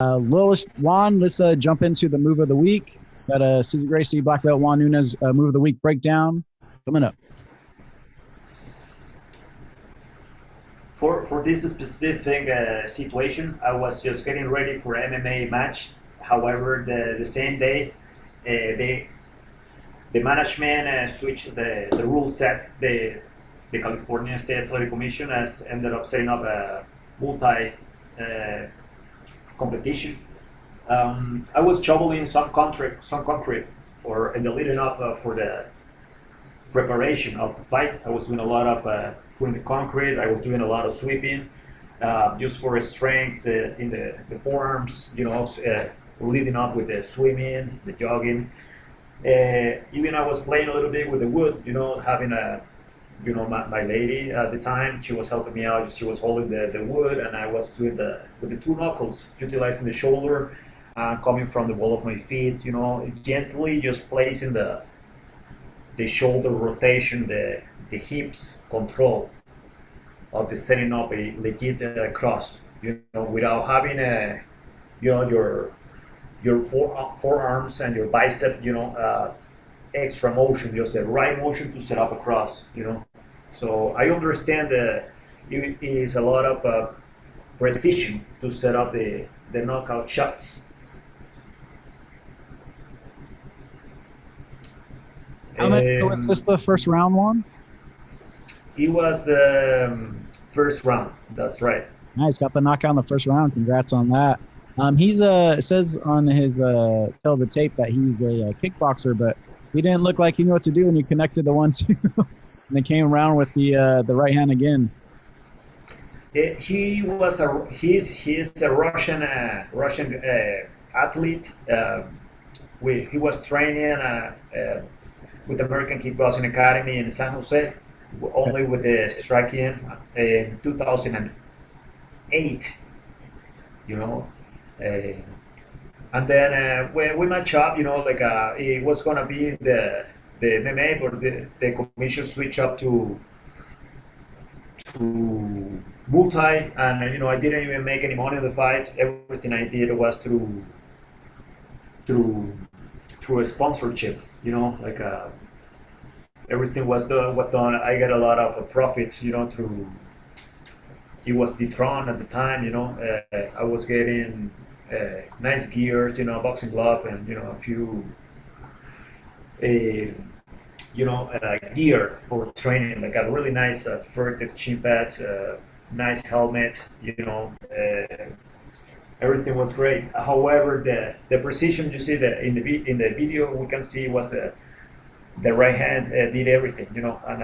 Juan, let's jump into the move of the week. Got a Cesar Gracie, black belt, Juan Nunez move of the week breakdown coming up. For this specific situation, I was just getting ready for MMA match. However, the same day, the management switched the rule set. The California State Athletic Commission has ended up setting up a multi competition. I was shoveling some concrete for in the leading up for the preparation of the fight. I was doing a lot of putting the concrete. I was doing a lot of sweeping, just for strength in the forearms. Leading up with the swimming, the jogging. Even I was playing a little bit with the wood. Having my lady at the time, she was helping me out. She was holding the wood, and I was doing with the two knuckles, utilizing the shoulder, coming from the ball of my feet. Gently just placing the shoulder rotation, the hips control of the setting up a legit cross. Without having your forearms and your bicep, extra motion, just the right motion to set up a cross. So I understand that it is a lot of precision to set up the knockout shots. Was this the first round one? It was the first round. That's right. Nice, got the knockout in the first round. Congrats on that. He's it says on his tell the tape that he's a kickboxer, but he didn't look like he knew what to do when you connected the 1-2, and they came around with the right hand again. He's a Russian athlete. He was training with the American Kickboxing Academy in San Jose, only with the striking in 2008. And then we match up. It was gonna be the MMA, but the commission switched up to multi, and I didn't even make any money on the fight. Everything I did was through a sponsorship. Everything was done. I got a lot of profits. Through. He was dethroned at the time. I was getting nice gear, boxing glove, and a few gear for training, like a really nice vertex shin pads, nice helmet. Everything was great. However, the precision you see that in the video we can see was the right hand did everything. And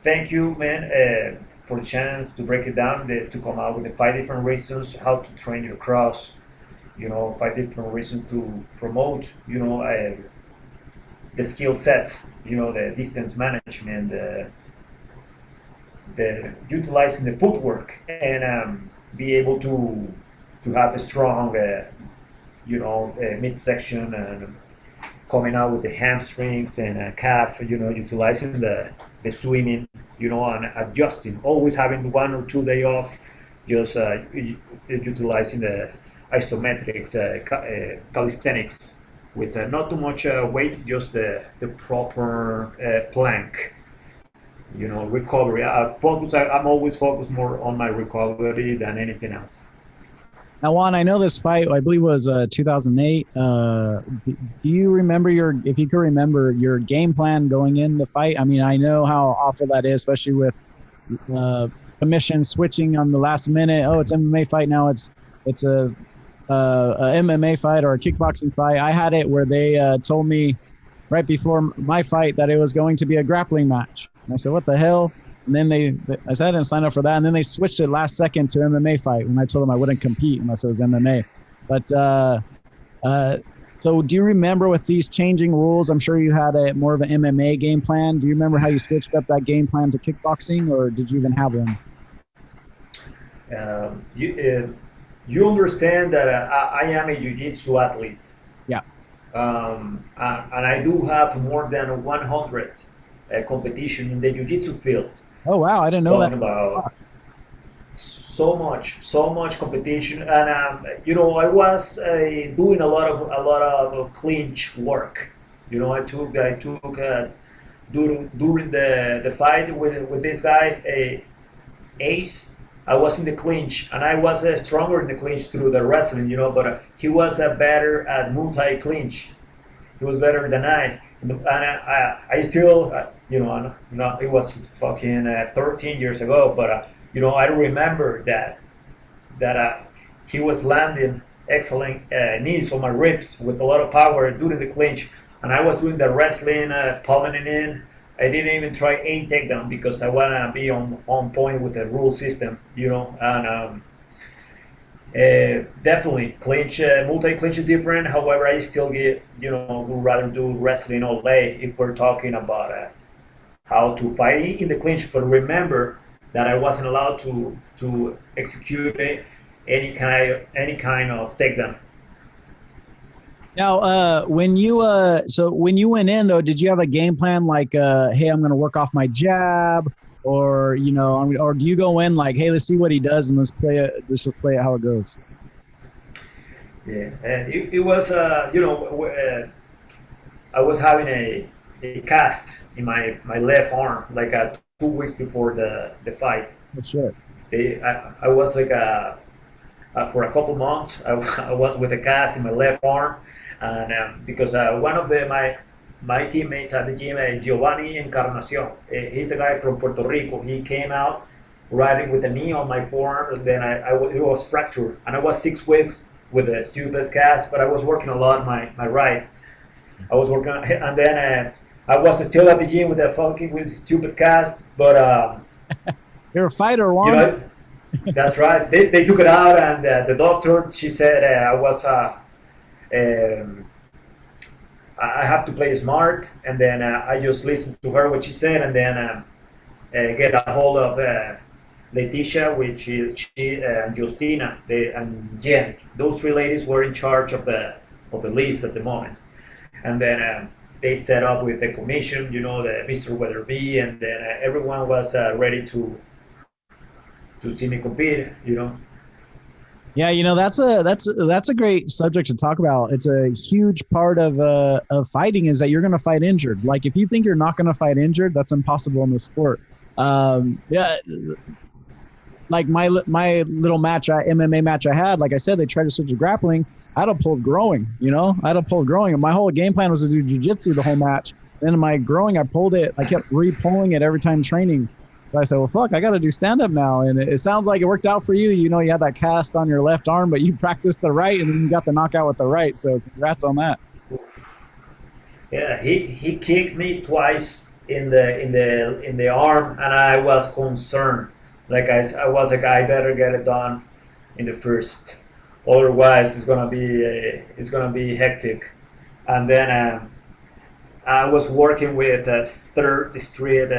thank you, man. For the chance to break it down, to come out with the 5 different reasons how to train your cross, 5 different reasons to promote, the skill set, the distance management, the utilizing the footwork, and be able to have a strong, midsection, and coming out with the hamstrings and calf, utilizing the swimming, and adjusting, always having 1 or 2 days off, just utilizing the isometrics, calisthenics, with not too much weight, just the proper plank, recovery. I'm always focused more on my recovery than anything else. Now, Juan, I know this fight, I believe, was 2008. Do you remember if you can remember your game plan going in the fight? I mean, I know how awful that is, especially with commission switching on the last minute. Oh, it's MMA fight now. It's a MMA fight or a kickboxing fight. I had it where they told me right before my fight that it was going to be a grappling match. And I said, what the hell? And then I said I didn't sign up for that. And then they switched it last second to MMA fight when I told them I wouldn't compete unless it was MMA. But so do you remember with these changing rules, I'm sure you had more of an MMA game plan. Do you remember how you switched up that game plan to kickboxing, or did you even have one? You understand that I am a Jiu-Jitsu athlete. Yeah. And I do have more than 100 competition in the Jiu-Jitsu field. Oh, wow. I didn't know that. About so much competition, and I was doing a lot of clinch work. I took during the fight with this guy, Ace. I was in the clinch, and I was stronger in the clinch through the wrestling, but he was better at multi clinch. He was better than I still, no, it was fucking 13 years ago, but I remember that he was landing excellent knees on my ribs with a lot of power during the clinch, and I was doing the wrestling, pulling in. I didn't even try a takedown because I wanna be on point with the rule system, and definitely clinch, multi clinch is different. However, I still would rather do wrestling all day if we're talking about how to fight in the clinch. But remember that I wasn't allowed to execute any kind of takedown. Now, when you went in though, did you have a game plan like, hey, I'm going to work off my jab, or or do you go in like, hey, let's see what he does and let's play it. Let's just play it how it goes. Yeah, it was I was having a cast in my left arm like 2 weeks before the fight. Oh, shit. I was like for a couple months I was with a cast in my left arm, and because one of my teammates at the gym, Giovanni Encarnacion, he's a guy from Puerto Rico. He came out riding with a knee on my forearm, and then it was fractured, and I was 6 weeks with a stupid cast, but I was working a lot my right. I was working, and then I was still at the gym with stupid cast, but you're a fighter, Juan. That's right. They took it out, and the doctor, she said I have to play smart, and then I just listened to her what she said, and then get a hold of Leticia, which is and Justina, and Jen. Those three ladies were in charge of the list at the moment, and then they set up with the commission, the Mr. Weatherby, and then everyone was ready to see me compete. Yeah, that's a great subject to talk about. It's a huge part of fighting is that you're going to fight injured. Like if you think you're not going to fight injured, that's impossible in the sport. Yeah, like my little MMA match I had, like I said, they tried to switch to grappling. I'd have pulled growing, and my whole game plan was to do jiu-jitsu the whole match. Then in my growing, I pulled it. I kept re-pulling it every time training. So I said, well, fuck, I got to do stand-up now. And it sounds like it worked out for you. You had that cast on your left arm, but you practiced the right, and then you got the knockout with the right. So congrats on that. Yeah, he kicked me twice in the arm, and I was concerned. Like I was like, I better get it done in the first. Otherwise, it's gonna be hectic. And then I was working with a Third Street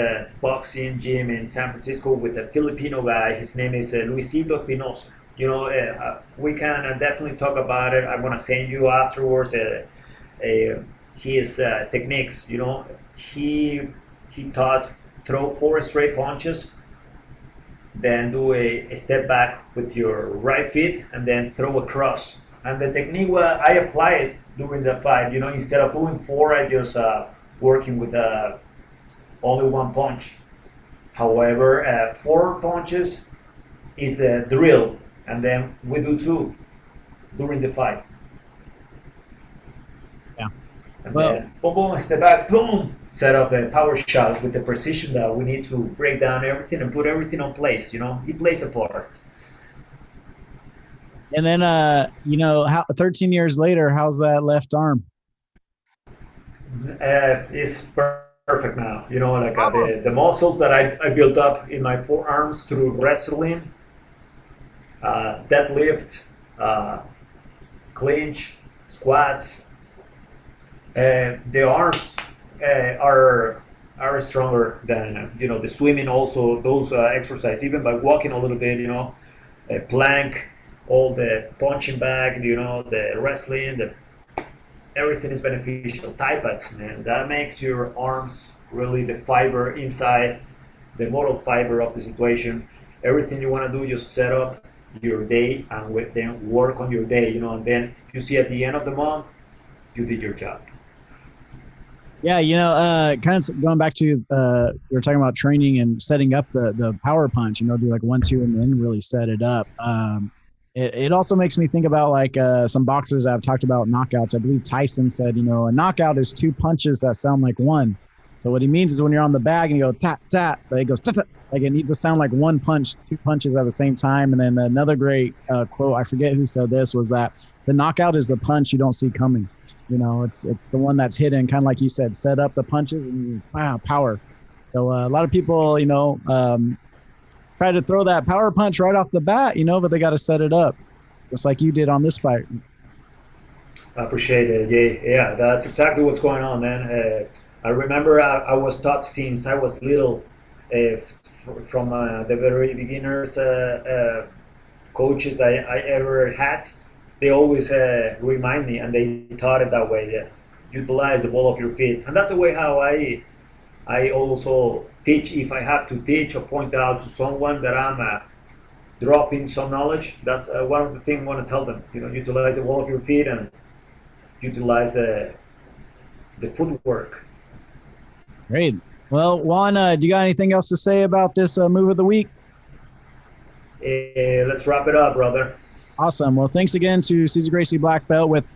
boxing gym in San Francisco with a Filipino guy. His name is Luisito Pinoso. We can definitely talk about it. I'm gonna send you afterwards his techniques. He taught throw 4 straight punches, then do a step back with your right feet, and then throw across. And the technique I applied during the fight. Instead of doing 4, I just working with only 1 punch. However, 4 punches is the drill, and then we do 2 during the fight. Yeah. And then boom, boom, step back, boom, set up a power shot with the precision that we need to break down everything and put everything on place. It plays a part. And then, 13 years later, how's that left arm? It's perfect now. The muscles that I built up in my forearms through wrestling, deadlift, clinch, squats. The arms are stronger than the swimming. Also, those exercises, even by walking a little bit, a plank, all the punching bag, the wrestling, everything is beneficial. Thigh pads, man, that makes your arms really the fiber inside, the moral fiber of the situation. everything you want to do, just set up your day and then work on your day, and then you see at the end of the month, you did your job. Yeah, kind of going back to we were talking about training and setting up the power punch. Do like 1-2 and then really set it up. It also makes me think about like some boxers that have talked about knockouts. I believe Tyson said, a knockout is 2 punches that sound like one. So what he means is when you're on the bag and you go tap tap, but it goes tap tap. Like it needs to sound like one punch, 2 punches at the same time. And then another great quote, I forget who said this, was that the knockout is the punch you don't see coming. It's the one that's hidden, kind of like you said, set up the punches and wow, power. So a lot of people, try to throw that power punch right off the bat, but they got to set it up, just like you did on this fight. I appreciate it. Yeah, that's exactly what's going on, man. I remember I was taught since I was little, from the very beginners coaches I ever had. They always remind me, and they taught it that way. Yeah, utilize the ball of your feet, and that's the way how I also teach. If I have to teach or point out to someone that I'm dropping some knowledge, that's one of the things I want to tell them. Utilize the ball of your feet and utilize the footwork. Great. Well, Juan, do you got anything else to say about this move of the week? Let's wrap it up, brother. Awesome. Well, thanks again to Cesar Gracie Black Belt with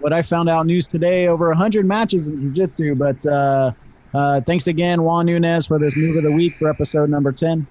what I found out news today, over 100 matches in Jiu-Jitsu. But thanks again, Juan Nunez, for this move of the week for episode number 10.